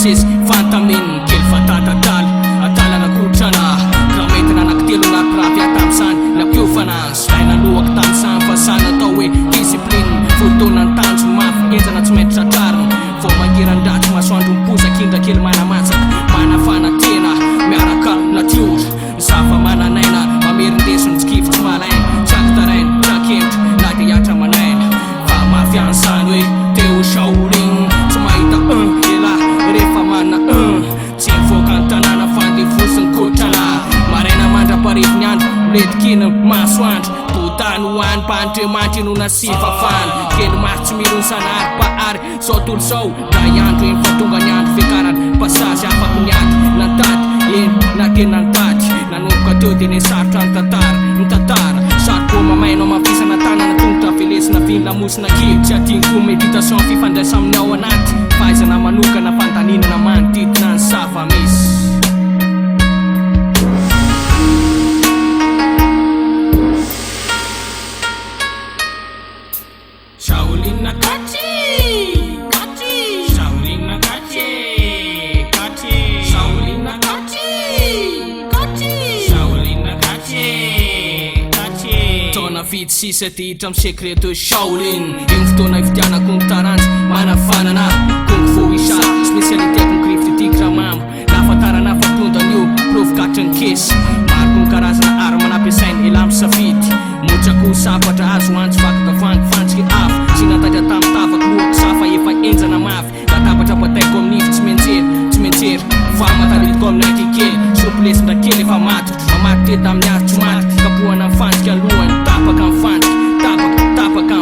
sesy fantaminy kely fatatataly atalana kotrana raha metina anankitelo anaty raha tam'izany nampiofana saina lohako tam'izany fa sana atao hoe discipline fotoana ny tanjo mafy enjana tsy mainty tratrarina vao mangeran-dratsy masoandro mipozaka indra kely manamatsaka manafana tena miaraka natiora zafa mananaina mamerindesony tsikivy tsy malaina tsaky taraina tsakendro na de hiatra manaina fa mafian'izany hoe teo Shaolin tsy mahita ela rehefa mana tsy mivoaka ny tanàna fandefosiny kotrana maraina mandra-parivony andro miletikina masoandro totany hoany mpanitremanitry no nasifafany kely masy tsy milony sanary paary zao tolo zao da iandro eny fa tonga ny andro fiakarany pasazy afaky niady nantady eny na tena nitady nanomboka teo de ny sarotra ny tantara saroko mamainao mafisana tanana tongotra velesina viny lamosina kely tsy adiniko méditation fifandraisa amin'ny ao anaty fahaizana manokana fandaninana manodidina ny zava-misy Shaolin na kachi Shaolin na kachi Shaolin na kachi Shaolin na kachi Tona vitsy sisa ty hitra amin'ny secret de Shaolin iny fotoana ividianako ny taranjy manafanana kong fu isa spesialiteako ny grify tigra mamo nafatarana fatondan'io provokatrany kesy maroko ny karazana ary manampiasainy ela misafidy motrako sapatra azo antsy vakakavangy fantsiky afo sy natadra tamin'ny tavako lohako safa efa enjana mafy latabatra bataiko amin'nify tsy menjery fa matalitiko amin'naiky kely soplesindra kely efa matiko mamaty te tamin'ny azo tsy maty kapohana mifantsika alohany tapaka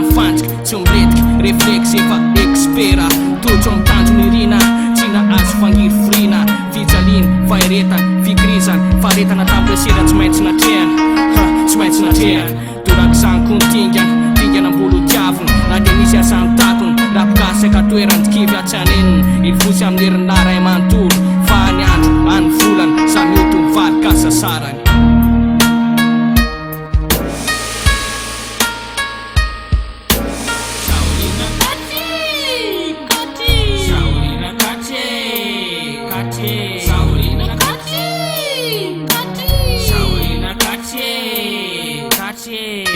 mifantsika tsy miletika reflex efa expera totro amin'ny tanjo ny rina tsy na azo fangiry frina fijaliny faheretany fikirizany faharetana tampresera tsy maintsy natrehana toraka zany kontingana mbolo tiaviny na de misy asany takony rapikasaka toerany tikivy atsaneniny ilivosy amin'ny herin'ny laray manontolo fa ny andro any volany samy oto mivaly kasasarany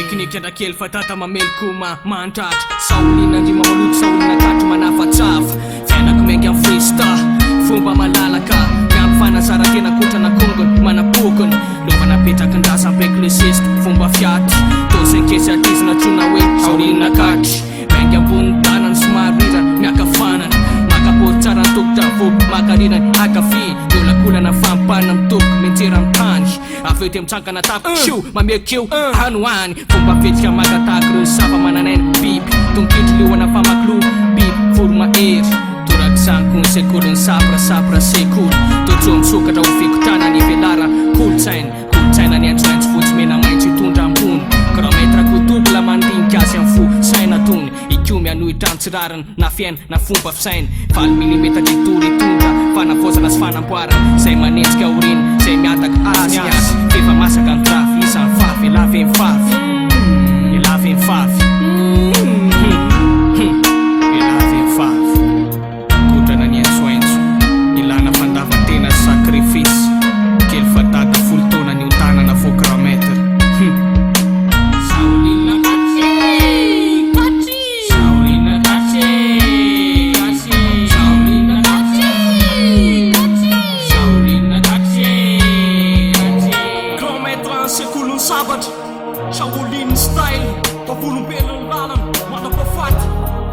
Teknikandra kely fatata mameloko mandratra Shaolin andrima maloto Shaolin akatry manafatsafa fiainako maingy amin'ny freestyle fomba malalaka miampy fanazarantena kotrana kongony manapokony lova napetraky ndrasa ampaiky le sesty fomba fiaty tosenkesy atizina trona hoe Shaolin akatry maingy ambony tanany somary rirany miakafanana makapozy tsara ny tokotra vo makarirany akafi miolakolana fampanina mitoko mentera amin'ny tany aveo ty mitsangana tapiko mamekeo hanoany fomba fetrika makataky reo sava mananaina biby tonkitry leoana famaklo biby voromahery toraky zany konsekolony sapra sekoly totso misokatra ho fikotana ny velara kolotsaina ny antsoaintsy fotsy mena maitso hitondra ambony kilometra kodobla mandinika azy amin'ny fo saina tony ikio mianohitra antsirariny na fiaina na fomba fisainy 4 milimetra ditory hitondra fanavozana sy fanamboarana zay manenjika oriny zay miataka azy fefa masaka ny grafy isan'ny fafy elavy ny fafy kotrana ny antsoaintso ilana fandavatena sakrifisy kely fatata folo taona ny ontanana fo kilometra Shaolin style, papulo pelo lalana, manda pra fato.